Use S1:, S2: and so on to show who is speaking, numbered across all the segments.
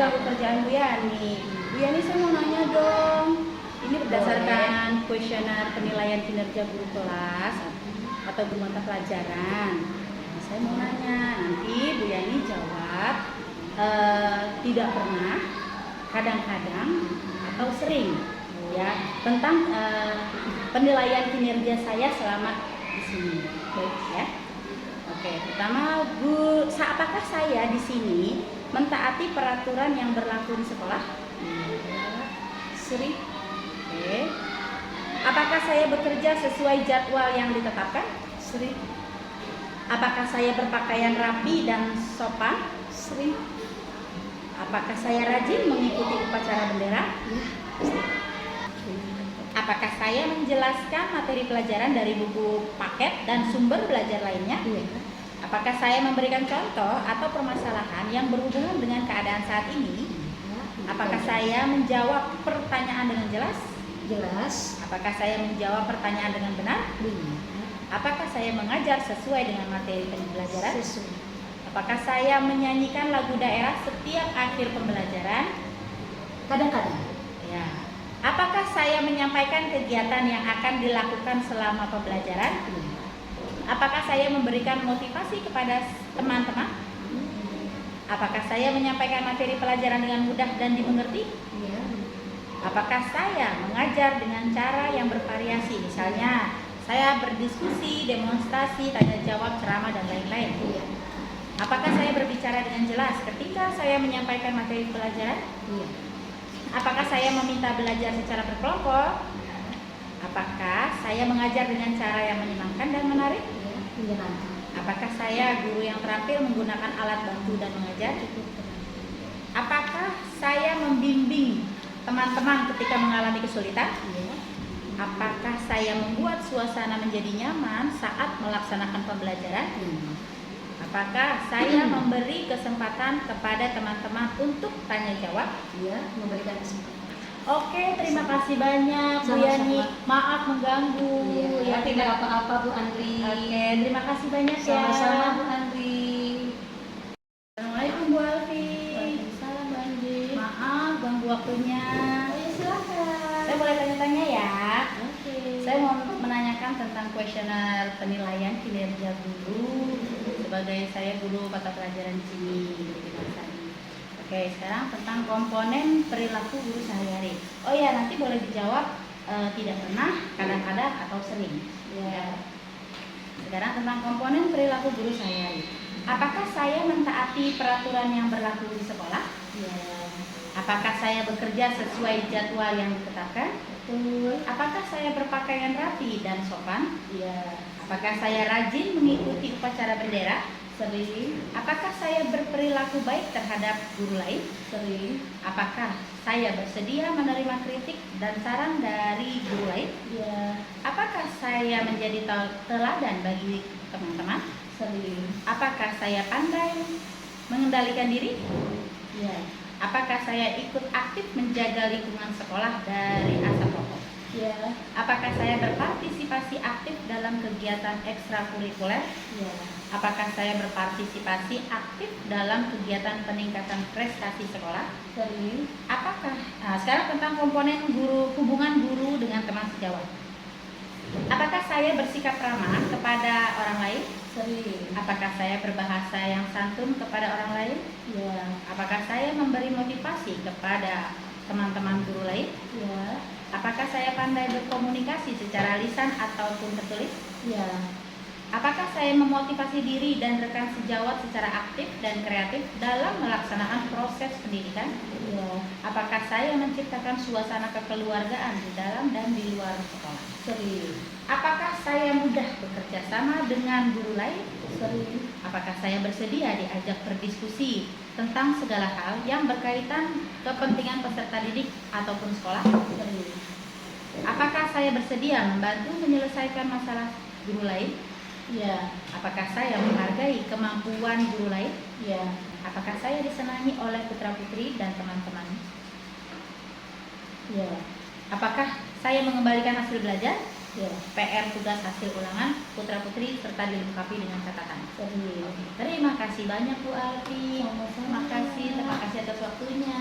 S1: ganggu kerjaan Bu Yani. Bu Yani, saya mau nanya dong. Ini berdasarkan kuesioner penilaian kinerja guru kelas atau guru mata pelajaran. Nah, saya mau nanya, nanti Bu Yani jawab tidak pernah, kadang-kadang, atau sering, ya, tentang penilaian kinerja saya selama di sini. Baik ya. Oke, pertama Bu, apakah saya di sini mentaati peraturan yang berlaku di sekolah?
S2: Sering.
S1: Oke. Apakah saya bekerja sesuai jadwal yang ditetapkan?
S2: Sering.
S1: Apakah saya berpakaian rapi dan sopan?
S2: Sering.
S1: Apakah saya rajin mengikuti upacara bendera?
S2: Ya.
S1: Apakah saya menjelaskan materi pelajaran dari buku paket dan sumber belajar lainnya?
S2: Iya.
S1: Apakah saya memberikan contoh atau permasalahan yang berhubungan dengan keadaan saat ini? Apakah saya menjawab pertanyaan dengan jelas?
S2: Jelas.
S1: Apakah saya menjawab pertanyaan dengan benar?
S2: Iya.
S1: Apakah saya mengajar sesuai dengan materi pembelajaran?
S2: Sesuai.
S1: Apakah saya menyanyikan lagu daerah setiap akhir pembelajaran?
S2: Kadang-kadang.
S1: Ya. Apakah saya menyampaikan kegiatan yang akan dilakukan selama pembelajaran?
S2: Iya.
S1: Apakah saya memberikan motivasi kepada teman-teman? Apakah saya menyampaikan materi pelajaran dengan mudah dan dimengerti?
S2: Iya.
S1: Apakah saya mengajar dengan cara yang bervariasi? Misalnya, saya berdiskusi, demonstrasi, tanya jawab, ceramah, dan lain-lain.
S2: Iya.
S1: Apakah saya berbicara dengan jelas ketika saya menyampaikan materi pelajaran?
S2: Iya.
S1: Apakah saya meminta belajar secara berkelompok? Apakah saya mengajar dengan cara yang menyenangkan dan menarik?
S2: Iya. Menyenangkan.
S1: Apakah saya guru yang terampil menggunakan alat bantu dan mengajar? Apakah saya membimbing teman-teman ketika mengalami kesulitan?
S2: Iya.
S1: Apakah saya membuat suasana menjadi nyaman saat melaksanakan pembelajaran?
S2: Iya.
S1: Apakah saya memberi kesempatan kepada teman-teman untuk tanya jawab?
S2: Iya. Memberikan kesempatan.
S1: Oke, terima kasih banyak Bu
S2: Sama-sama.
S1: Yani. Maaf mengganggu.
S2: Iya. Tidak apa-apa Bu Andri.
S1: Oke, terima kasih banyak ya.
S2: Sama-sama Bu Andri.
S1: Assalamualaikum Bu Alfi.
S2: Waalaikumsalam Bu Andri.
S1: Maaf ganggu waktunya.
S2: Oh ya, silakan.
S1: Saya boleh tanya-tanya ya.
S2: Oke.
S1: Saya mau menanyakan tentang kuesioner penilaian kinerja guru sebagai saya guru mata pelajaran di sini di Masari. Oke, sekarang tentang komponen perilaku guru sehari-hari. Oh ya, nanti boleh dijawab tidak pernah, kadang-kadang, atau sering. Ya. Sekarang tentang komponen perilaku guru sehari-hari. Apakah saya mentaati peraturan yang berlaku di sekolah?
S2: Ya.
S1: Apakah saya bekerja sesuai jadwal yang ditetapkan?
S2: Betul.
S1: Apakah saya berpakaian rapi dan sopan?
S2: Ya.
S1: Apakah saya rajin mengikuti upacara bendera?
S2: Sering.
S1: Apakah saya berperilaku baik terhadap guru lain?
S2: Sering.
S1: Apakah saya bersedia menerima kritik dan saran dari guru lain?
S2: Ya.
S1: Apakah saya menjadi teladan bagi teman-teman?
S2: Sering.
S1: Apakah saya pandai mengendalikan diri?
S2: Ya.
S1: Apakah saya ikut aktif menjaga lingkungan sekolah dari asap rokok?
S2: Ya.
S1: Apakah saya berpartisipasi aktif dalam kegiatan ekstrakurikuler?
S2: Ya.
S1: Apakah saya berpartisipasi aktif dalam kegiatan peningkatan prestasi sekolah?
S2: Sering.
S1: Sekarang tentang komponen hubungan guru dengan teman sejawat. Apakah saya bersikap ramah kepada orang lain?
S2: Sering.
S1: Apakah saya berbahasa yang santun kepada orang lain?
S2: Ya.
S1: Apakah saya memberi motivasi kepada teman-teman guru lain?
S2: Ya.
S1: Apakah saya pandai berkomunikasi secara lisan ataupun tertulis?
S2: Ya.
S1: Apakah saya memotivasi diri dan rekan sejawat secara aktif dan kreatif dalam melaksanakan proses pendidikan?
S2: Ya.
S1: Apakah saya menciptakan suasana kekeluargaan di dalam dan di luar sekolah?
S2: Sering.
S1: Apakah saya mudah bekerja sama dengan guru lain?
S2: Sering.
S1: Apakah saya bersedia diajak berdiskusi tentang segala hal yang berkaitan kepentingan peserta didik ataupun sekolah?
S2: Sering.
S1: Apakah saya bersedia membantu menyelesaikan masalah guru lain?
S2: Ya.
S1: Apakah saya menghargai kemampuan guru lain?
S2: Ya.
S1: Apakah saya disenangi oleh putra-putri dan teman-teman?
S2: Ya.
S1: Apakah saya mengembalikan hasil belajar?
S2: Ya.
S1: PR tugas hasil ulangan putra-putri serta dilengkapi dengan catatan.
S2: Sip.
S1: Terima kasih banyak Bu Alfi.
S2: Sama-sama.
S1: Terima kasih atas waktunya.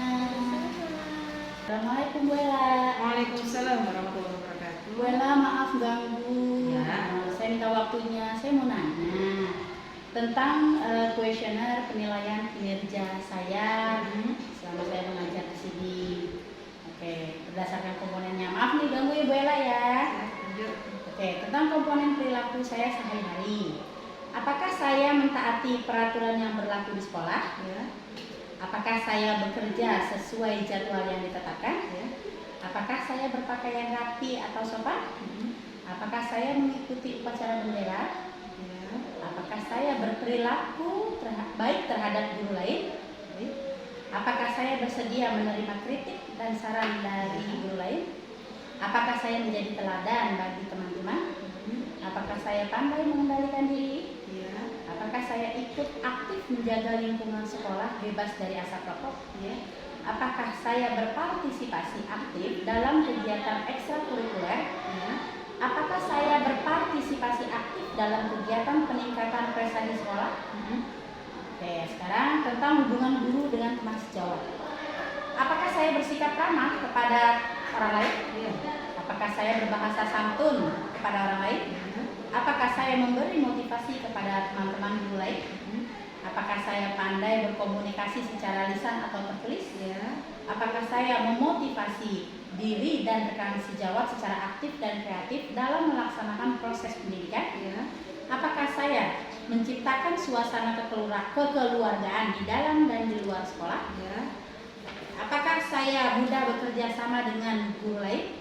S1: Assalamualaikum Bu Ella.
S3: Waalaikumsalam warahmatullahi wabarakatuh.
S1: Bu Ella, maaf ganggu.
S3: Ya.
S1: Saya minta waktunya. Saya mau nanya tentang kuesioner penilaian kinerja saya selama saya mengajar di sini. Oke, berdasarkan komponennya. Maaf nih ganggu ya Bu Ella ya.
S3: Lanjut.
S1: Oke, tentang komponen perilaku saya sehari-hari. Apakah saya mentaati peraturan yang berlaku di sekolah?
S3: Ya.
S1: Apakah saya bekerja sesuai jadwal yang ditetapkan?
S3: Ya.
S1: Apakah saya berpakaian rapi atau sopan? Apakah saya mengikuti upacara bendera?
S3: Ya.
S1: Apakah saya berperilaku baik terhadap guru lain?
S3: Baik.
S1: Apakah saya bersedia menerima kritik dan saran dari guru lain? Apakah saya menjadi teladan bagi teman-teman? Apakah saya pandai mengendalikan diri?
S3: Ya.
S1: Apakah saya ikut aktif menjaga lingkungan sekolah bebas dari asap rokok?
S3: Ya.
S1: Apakah saya berpartisipasi aktif dalam kegiatan ekstrakurikuler?
S3: Ya.
S1: Apakah saya berpartisipasi aktif dalam kegiatan peningkatan prestasi sekolah? Oke, sekarang tentang hubungan guru dengan teman sejawat. Apakah saya bersikap ramah kepada orang lain?
S3: Ya.
S1: Apakah saya berbahasa santun kepada orang lain? Apakah saya memberi motivasi kepada teman-teman guru lain? Apakah saya pandai berkomunikasi secara lisan atau tertulis?
S3: Ya.
S1: Apakah saya memotivasi diri dan rekan sejawat secara aktif dan kreatif dalam melaksanakan proses pendidikan?
S3: Ya.
S1: Apakah saya menciptakan suasana kekeluargaan di dalam dan di luar sekolah?
S3: Ya.
S1: Apakah saya mudah bekerja sama dengan guru lain?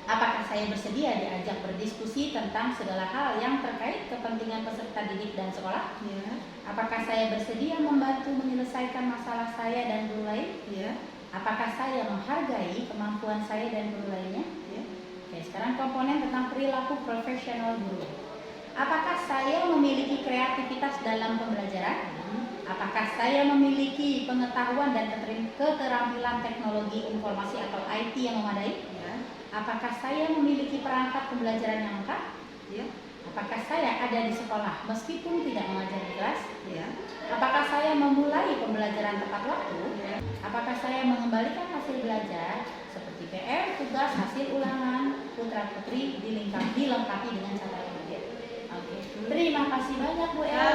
S1: Apakah saya bersedia diajak berdiskusi tentang segala hal yang terkait kepentingan peserta didik dan sekolah?
S3: Ya.
S1: Apakah saya bersedia membantu menyelesaikan masalah saya dan guru lain?
S3: Ya.
S1: Apakah saya menghargai kemampuan saya dan guru lainnya?
S3: Ya.
S1: Oke, sekarang komponen tentang perilaku profesional guru. Apakah saya memiliki kreativitas dalam pembelajaran? Apakah saya memiliki pengetahuan dan keterampilan teknologi informasi atau IT yang memadai?
S3: Ya.
S1: Apakah saya memiliki perangkat pembelajaran yang lengkap?
S3: Ya.
S1: Apakah saya ada di sekolah meskipun tidak mengajar di kelas?
S3: Ya.
S1: Apakah saya memulai pembelajaran tepat waktu?
S3: Ya.
S1: Apakah saya mengembalikan hasil belajar seperti PR, tugas, hasil ulangan, putra-putri dilengkapi dengan catatan? Oke. Terima kasih banyak Bu Ella.